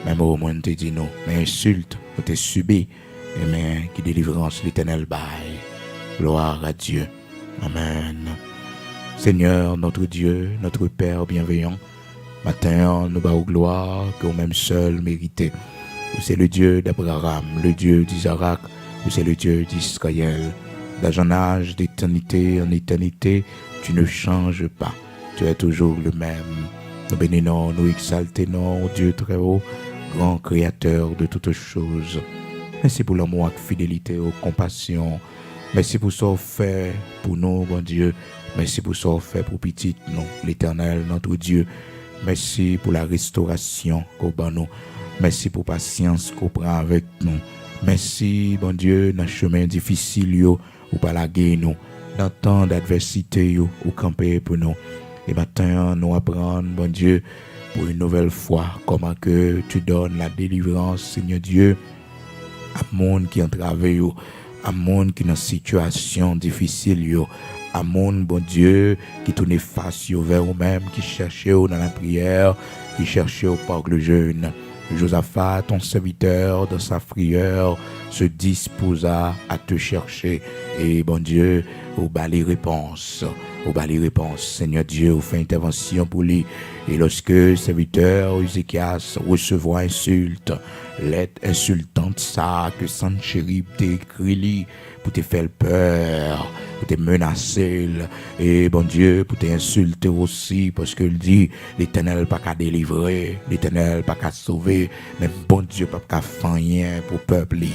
Même mot, mon te dit non. Mais insulte, vous te subi. Et mais qui délivrance l'Éternel bail. Gloire à Dieu. Amen. Seigneur, notre Dieu, notre Père bienveillant, matin, nous bas gloire que vous-même seul méritez. Vous c'est le Dieu d'Abraham, le Dieu d'Isaac, vous c'est le Dieu d'Israël. D'âge en âge, d'éternité en éternité, tu ne changes pas. Tu es toujours le même. Nous bénissons, nous exaltons, Dieu très haut, grand créateur de toutes choses. Merci pour l'amour et fidélité, aux compassion. Merci pour ce que vous faites pour nous, bon Dieu. Merci pour ce que vous faites pour petit nous, l'Éternel, notre Dieu. Merci pour la restauration qu'on bat nous. Merci pour la patience qu'on prend avec nous. Merci, bon Dieu, dans le chemin difficile, ou pas la guerre, nous. Dans tant d'adversité, ou camper pour nous. Et maintenant, nous apprenons, bon Dieu, pour une nouvelle fois, comment que tu donnes la délivrance, Seigneur Dieu, à monde qui entrave, à monde qui est dans une situation difficile, à monde, bon Dieu, qui tourne face vers vous-même, qui cherche dans la prière, qui cherche au parc le jeûne. Josaphat, ton serviteur, dans sa prière, se disposa à te chercher. Et bon Dieu, au bas les réponses. Au bas les réponses. Seigneur Dieu, au fait intervention pour lui. Et lorsque serviteur Ézéchias recevra insulte, lettre insultante ça que Saint-Chérib t'écrit pour te faire peur, pour te menacer, et bon Dieu, pour te insulter aussi, parce qu'il dit, l'Éternel pas qu'à délivrer, l'Éternel pas qu'à sauver, mais bon Dieu pas qu'à faire rien pour le peuple.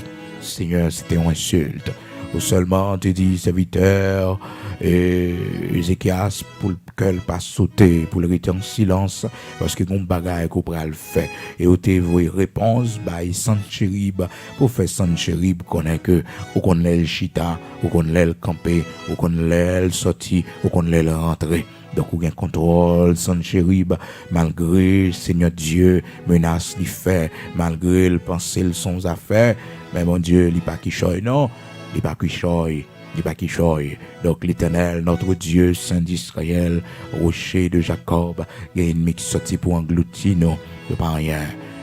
Seigneur, c'était une insulte. Ou seulement te dit serviteur et Ézéchias pour qu'elle pas sauter, pour le rester en silence, parce que mon bagage qu'on pourra le faire. Et au te vos réponse, bah, Saint-Chérib, pour faire Saint-Chérib, connaît que, ou qu'on l'ait le chita, ou qu'on l'ait le campé, ou qu'on l'ait le sorti, ou qu'on l'ait le rentré. Donc, ou un contrôle, Saint-Chérib, malgré, Seigneur Dieu, menace l'y fait, malgré le penser le son affaires, mais mon Dieu, l'y pas qui choye, non. Il pas qui choye, il pas qui choye. Donc l'Éternel, notre Dieu, Saint d'Israël, rocher de Jacob, il y a un ennemi qui sortit pour engloutir, non, il n'y a pas rien.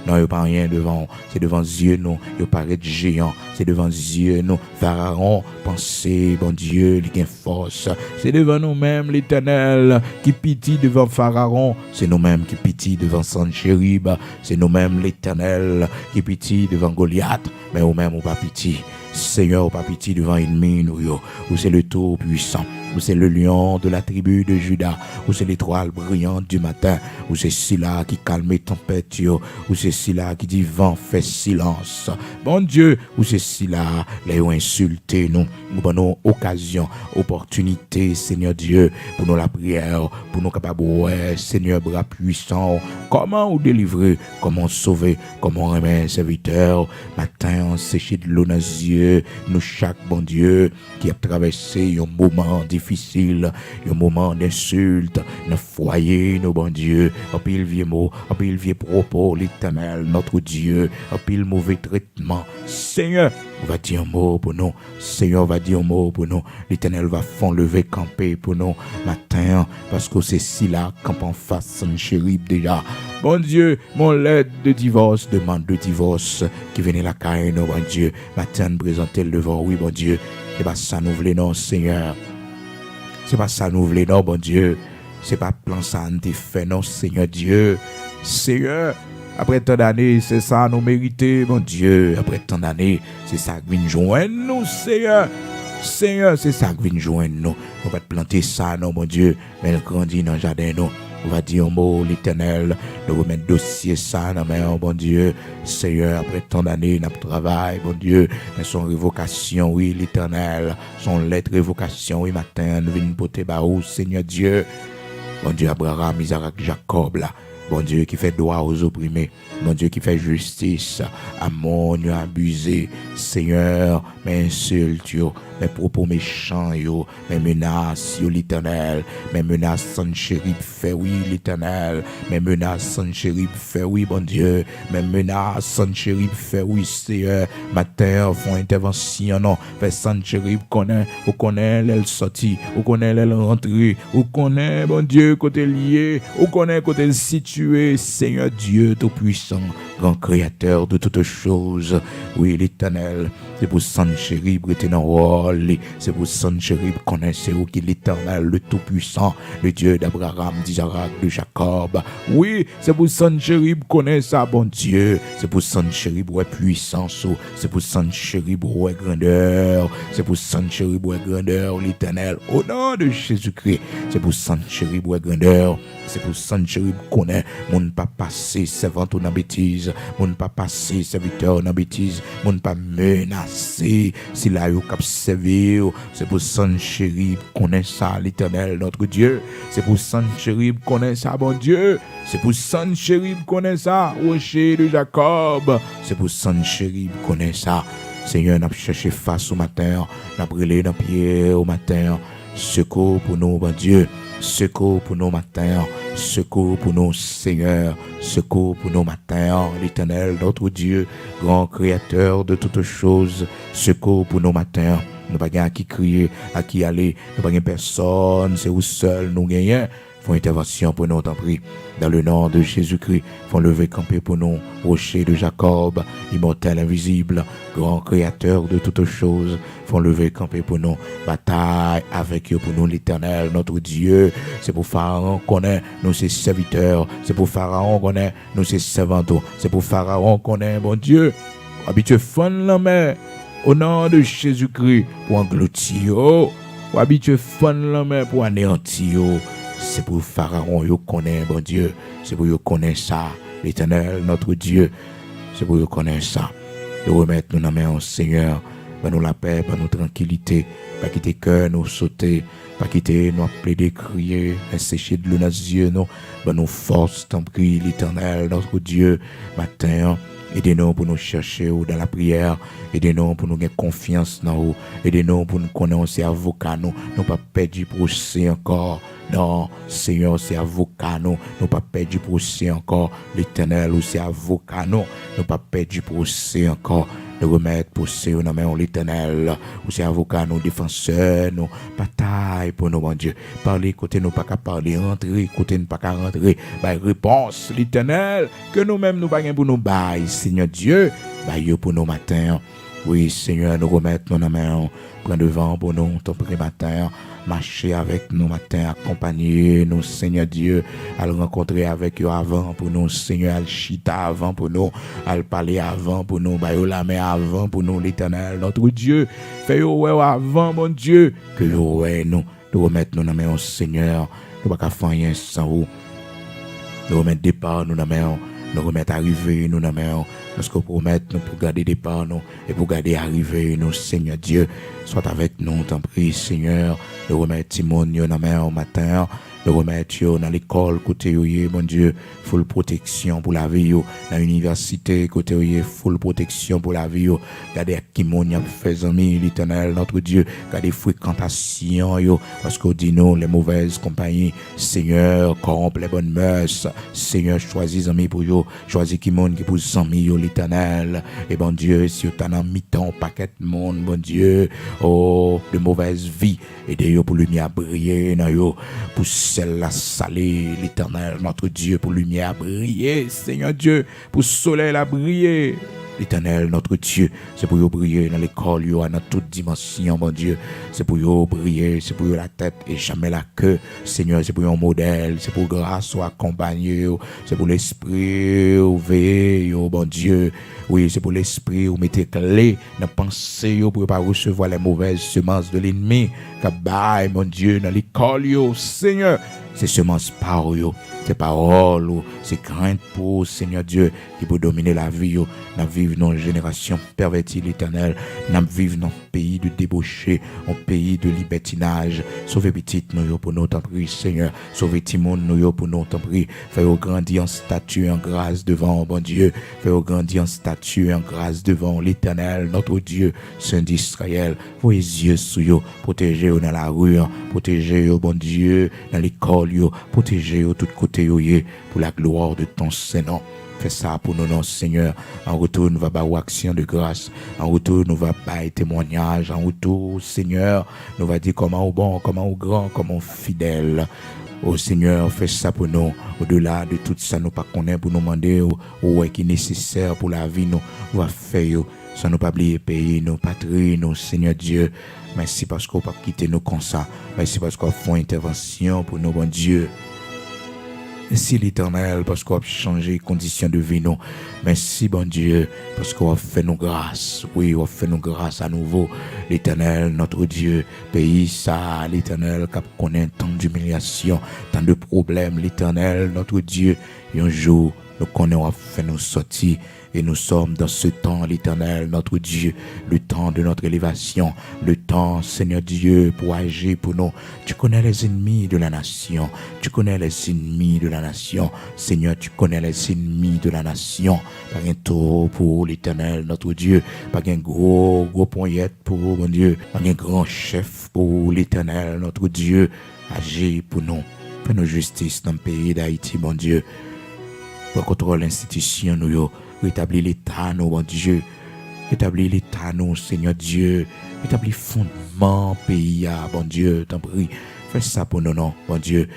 Non, il n'y a pas rien devant, c'est devant Dieu, non, il n'y a pas de géant, c'est devant Dieu, non. Pharaon, pensez, bon Dieu, il y a force, c'est devant nous-mêmes, l'Éternel, qui pitié devant Pharaon, c'est nous-mêmes qui pitié devant Saint-Chérib, c'est nous-mêmes, l'Éternel, qui pitié devant Goliath, mais nous-mêmes, on pas pitié. Seigneur, pas pitié devant l'ennemi, nous, où c'est le tout puissant, où c'est le lion de la tribu de Juda, où c'est l'étoile brillante du matin, où c'est celui-là qui calme les tempêtes, où c'est celui-là qui dit vent, fait silence. Bon Dieu, où c'est celui-là, les ont insulté, nous avons occasion, opportunité, Seigneur Dieu, pour nous la prière, pour nous capables, ouais, Seigneur, bras puissant, comment nous délivrer, comment sauver, comment remettre un serviteur, matin, sécher de l'eau dans les yeux, nous chaque bon Dieu qui a traversé un moment difficile, un moment d'insulte, nos foyer, nos bon Dieu, un pile vieux mot, un pile vieux propos, l'Éternel, notre Dieu, un pile mauvais traitement. Seigneur, on va dire un mot pour nous. Seigneur va dire un mot pour nous. L'Éternel va fond lever camper pour nous matin, parce que c'est si là, camp en face, Saint-Chérib déjà. Bon Dieu, mon lettre de divorce, demande de divorce, qui venait la caille, non, bon Dieu, matin, présenter le devant, oui, bon Dieu, c'est pas ça nous voulons, non, Seigneur. C'est pas ça nous voulons, non, bon Dieu. C'est pas plan ça nous fait, non, Seigneur Dieu. Seigneur, Après tant d'années, c'est ça nous mériter, mon Dieu. Après tant d'années, c'est ça qui vient joindre nous, Seigneur. Seigneur, c'est ça qui vient joindre nous. On va te planter ça, non, mon Dieu, mais elle grandit dans le jardin, nous. On va dire un mot, l'Éternel, nous remettre dossier ça, non, mais oh, bon Dieu, Seigneur, après tant d'années, notre travail, bon Dieu, mais son révocation, oui, l'Éternel, son lettre révocation, oui, matin, nous venons porter barou, Seigneur Dieu, bon Dieu, Abraham, Isaac, Jacob, là. Bon Dieu qui fait droit aux opprimés. Bon Dieu qui fait justice à mon abusé. Seigneur, mes insultes, mes propos méchants, mes menaces, l'Éternel. Mes menaces sans chéri, fait oui, l'Éternel. Mes menaces sans chéri, fait oui, bon Dieu. Mes menaces sans chéri, fait oui, Seigneur. Matin, font intervention, non. Fait sans chéri, ou connaît l'elle sortie, ou connaît l'elle rentrée, ou connaît, bon Dieu, côté lié, ou connaît côté situé. Seigneur Dieu Tout-Puissant, grand créateur de toutes choses. Oui, l'Éternel, c'est pour San Chérib, c'est pour San Chérib, connaissez vous qui l'Éternel, le Tout-Puissant, le Dieu d'Abraham, d'Isaac, de Jacob. Oui, c'est pour San Chérib, connaissez ça, bon Dieu. C'est pour San Chérib, ouais, puissance. C'est pour San Chérib, ouais, grandeur. C'est pour San Chérib, ouais, grandeur, l'Éternel. Au nom de Jésus-Christ, c'est pour San Chérib, ouais, grandeur. C'est pour San Chérib, connaît. Mon pas passé servant dans la bêtise, mon pas passé serviteur dans la bêtise, mon pas menacé si la yo cap servir. C'est pour San Chérib connaît ça l'Éternel notre Dieu. C'est pour San Chérib connaît ça bon Dieu. C'est pour San Chérib connaît ça rocher de Jacob. C'est pour San Chérib connaît ça. Seigneur, n'a cherché face au matin, n'a brûlé dans pied au matin. Secours pour nous bon Dieu. Secours pour nos matins, secours pour nos Seigneurs, secours pour nos matins, l'Éternel, notre Dieu, grand créateur de toutes choses, secours pour nos matins. Nous pas à qui crier, à qui aller, nous pas personne, c'est vous seul nous gagnons. Font intervention pour nous, t'en prie. Dans le nom de Jésus-Christ, font lever camper pour nous, rocher de Jacob, immortel, invisible, grand créateur de toutes choses, font lever camper pour nous, bataille avec eux pour nous, l'Éternel, notre Dieu. C'est pour Pharaon qu'on est, nous ses serviteurs, c'est pour Pharaon qu'on est, nous ses servants, c'est pour Pharaon qu'on est, bon Dieu. Habitué fond la mer, au nom de Jésus-Christ, pour engloutir, ou habitué fond la mer pour anéantir. C'est pour Pharaon, yo connaît, bon Dieu. C'est pour yo connaît ça, l'Éternel, notre Dieu. C'est pour yo connaît ça. De remettre nous dans la main, Seigneur. Pas nous la paix, pas nous tranquillité. Pas quitter cœur, nous sauter. Pas quitter nous plaider, crier, sécher de l'eau dans les yeux, nous. Pas nous force, t'en prie, l'Éternel, notre Dieu. Matin, aidez-nous pour nous chercher dans la prière. Aidez-nous pour nous avoir confiance dans vous. Aidez-nous pour nous connaître ces avocats, nous. Nous pas perdre procès encore. Non, Seigneur, c'est avocat, nous. Nous pas perdre du procès encore. L'Éternel, c'est avocat, nous. Nous pas perdre du procès encore. De remettre procès au nom de l'Éternel. Ou c'est avocat, nous, défenseurs, nous. Bataille pour nous, mon Dieu. Parler côté nous pas qu'à parler. Rentrer côté nous pas qu'à rentrer. Bah, réponse, l'Éternel. Que nous-mêmes, nous pas pour nous bailler. Seigneur Dieu, bailler pour nos matins. Oui, Seigneur, nous remettre nos mains. Prends devant pour nous, ton premier matin. Marcher avec nous matin, accompagner nous, Seigneur Dieu, à le rencontrer avec eux avant pour nous, Seigneur, à le chita avant pour nous, à le parler avant pour nous, bah, la main avant pour nous, l'Éternel, notre Dieu, fais ouais avant, mon Dieu, que ouais nous remettre nous dans la main, Seigneur, nous pas faire rien sans vous, nous remettre départ nous dans la main, nous remettre arriver nous dans la main, parce qu'on promet nous pour garder départ nous et pour garder arriver nous, Seigneur Dieu, soit avec nous, t'en prie, Seigneur, de remettre Timon dans la main au matin, de remettre dans l'école, côté mon Dieu, full protection pour la vie, dans l'université, côté full protection pour la vie, garder Kimon y a fait amis, l'Éternel, notre Dieu, garder fréquentation, parce qu'on dit nous, les mauvaises compagnies, Seigneur, corrompre les bonnes mœurs, Seigneur, choisis amis pour eux, choisis Kimon qui pour amis, l'Éternel, et bon Dieu, si tu as un mi-temps, paquet de monde, bon Dieu, oh, de mauvaise vie, aidez-vous pour lumière briller, pour celle-là salée, l'Éternel, notre Dieu, pour lumière briller, Seigneur Dieu, pour soleil la briller, L'Éternel, notre Dieu, c'est pour briller dans l'école, dans toute dimension, mon Dieu. C'est pour briller, c'est pour la tête et jamais la queue. Seigneur, c'est pour un modèle, c'est pour grâce ou accompagner, c'est pour l'esprit ou veiller, mon Dieu. Oui, c'est pour l'esprit ou mettre clé dans pensée pour pas recevoir les mauvaises semences de l'ennemi. Kabaï, mon Dieu, dans l'école, Seigneur. C'est semences paroles, c'est paroles, c'est crainte pour Seigneur Dieu qui peut dominer la vie. Nous vivons dans une génération pervertie, l'Éternel. Nous vivons dans un pays de débauché, un pays de libertinage. Sauvez petit nous pour nous, t'en prie, Seigneur. Sauvez Timon nous pour nous, t'en prie. Fais-nous grandir en statut, en grâce devant, bon Dieu. Fais-nous grandir en statut, en grâce devant l'Éternel, notre Dieu, Saint d'Israël. Vos yeux sous vous, protégez-vous dans la rue, protégez-vous, bon Dieu, dans l'école. Protégez-vous tout côté pour la gloire de ton Saint-Nom. Fais ça pour nous, non, Seigneur. En retour, nous va faire action de grâce. En retour, nous va faire témoignage. En retour, Seigneur, nous va dire comment au bon, comment au grand, comment fidèle. Oh Seigneur, fais ça pour nous. Au-delà de tout ça, nous pas connaître pour nous demander qui est nécessaire pour la vie, nous va faire. Sans nous pas oublier pays, nos patries, nos Seigneur Dieu. Merci parce qu'on ne peut pas quitter nous comme ça. Merci parce qu'on fait une intervention pour nous, bon Dieu. Merci l'Éternel parce qu'on a changé les conditions de vie, nous. Merci, bon Dieu, parce qu'on a fait nos grâces. Oui, on a fait nos grâces à nouveau. L'Éternel, notre Dieu, pays ça, l'Éternel, qui connaît tant d'humiliation, tant de problèmes. L'Éternel, notre Dieu, et un jour, nous connaissons, on a fait nos sorties. Et nous sommes dans ce temps, l'Éternel, notre Dieu, le temps de notre élévation, le temps, Seigneur Dieu, pour agir pour nous. Tu connais les ennemis de la nation. Tu connais les ennemis de la nation. Seigneur, tu connais les ennemis de la nation. Pas un taureau pour l'Éternel, notre Dieu. Pas un gros poignette pour mon Dieu. Pas un grand chef pour l'Éternel, notre Dieu. Agir pour nous. Fais-nous justice dans le pays d'Haïti, mon Dieu. Pour contrôler l'institution, nous. Rétablis l'État, nous, bon Dieu. Rétablis l'État, nous, Seigneur Dieu. Rétablis fondement, pays, bon Dieu, t'en prie. Fais ça pour nous, non, bon Dieu.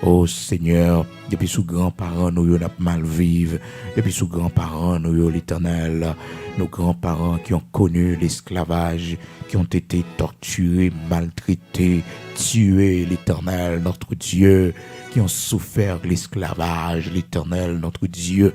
Oh Seigneur, depuis sous grands-parents, nous, on a mal vivre. Depuis sous grands-parents, nous, l'Éternel. Nos grands-parents qui ont connu l'esclavage, qui ont été torturés, maltraités, tués, l'Éternel, notre Dieu. Qui ont souffert l'esclavage, l'Éternel, notre Dieu.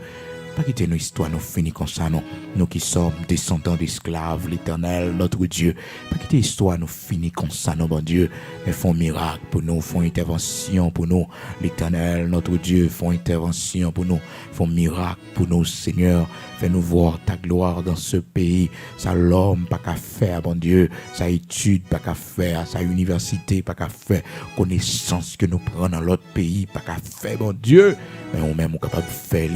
Pas quitter nos histoires, nous finissons comme ça, non. Nous qui sommes descendants d'esclaves, l'Éternel, notre Dieu. Pas quitter l'histoire, nous finissons comme ça, non, bon Dieu. Mais font miracle pour nous, font intervention pour nous. L'Éternel, notre Dieu, font intervention pour nous. Font miracle pour nous, Seigneur. Fais-nous voir ta gloire dans ce pays. Ça l'homme, pas qu'à faire, bon Dieu. Ça étude, pas qu'à faire. Ça université, pas qu'à faire. Connaissance que nous prenons dans l'autre pays, pas qu'à faire, bon Dieu. Mais on même, on est capable de faire,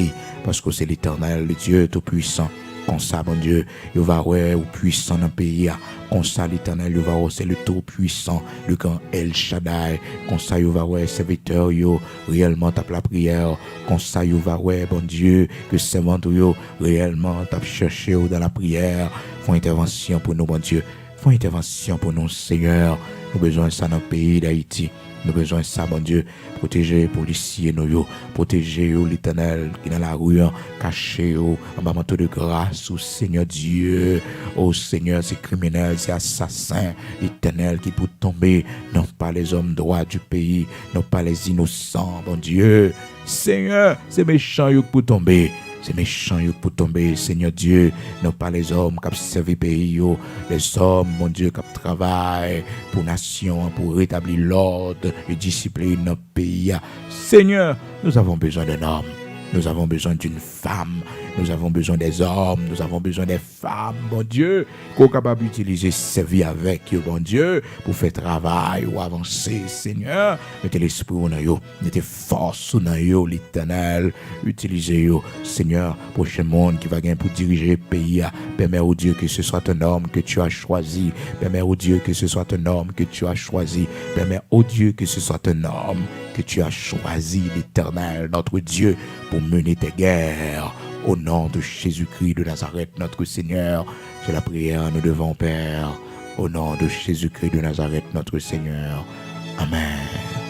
parce que c'est l'Éternel, le Dieu tout-puissant. Comme ça, bon Dieu, il va ouais, au puissant dans le pays. Comme ça, l'Éternel, il va ouais, c'est le tout-puissant, le grand El Shaddai. Comme ça, il va ouais, serviteur, yo, réellement tape la prière. Comme ça, il va ouais, bon Dieu, que servant, yo, réellement tape chercher dans la prière. Font intervention pour nous, bon Dieu. Font intervention pour nous, Seigneur. Nous avons besoin de ça dans le pays d'Haïti. Nous avons besoin de ça, bon Dieu. Protéger les policiers, nous, protéger l'Éternel qui est dans la rue, caché, en bas manteau de grâce, au Seigneur Dieu. Oh Seigneur, ces criminels, ces assassins, l'Éternel qui peut tomber, non pas les hommes droits du pays, non pas les innocents, bon Dieu. Seigneur, ces méchants qui peuvent tomber. Ces méchants pour tomber, Seigneur Dieu, non pas les hommes qui servent le pays, les hommes, mon Dieu, qui travaillent pour la nation, pour rétablir l'ordre et discipline dans le pays. Seigneur, nous avons besoin d'un homme, nous avons besoin d'une femme, nous avons besoin des hommes, nous avons besoin des femmes, mon Dieu, qu'on est capable d'utiliser, servir avec eux, mon Dieu, pour faire travail ou avancer, Seigneur. Mettez l'esprit dans eux, mettez force dans eux, l'Éternel, utilisez-eux, Seigneur, prochain monde qui va gagner pour diriger le pays. Permets au Dieu que ce soit un homme que tu as choisi. Permets au Dieu que ce soit un homme que tu as choisi. Permets au Dieu que ce soit un homme que tu as choisi, l'Éternel, notre Dieu, pour mener tes guerres. Au nom de Jésus-Christ de Nazareth, notre Seigneur, c'est la prière nous devons, Père. Au nom de Jésus-Christ de Nazareth, notre Seigneur. Amen.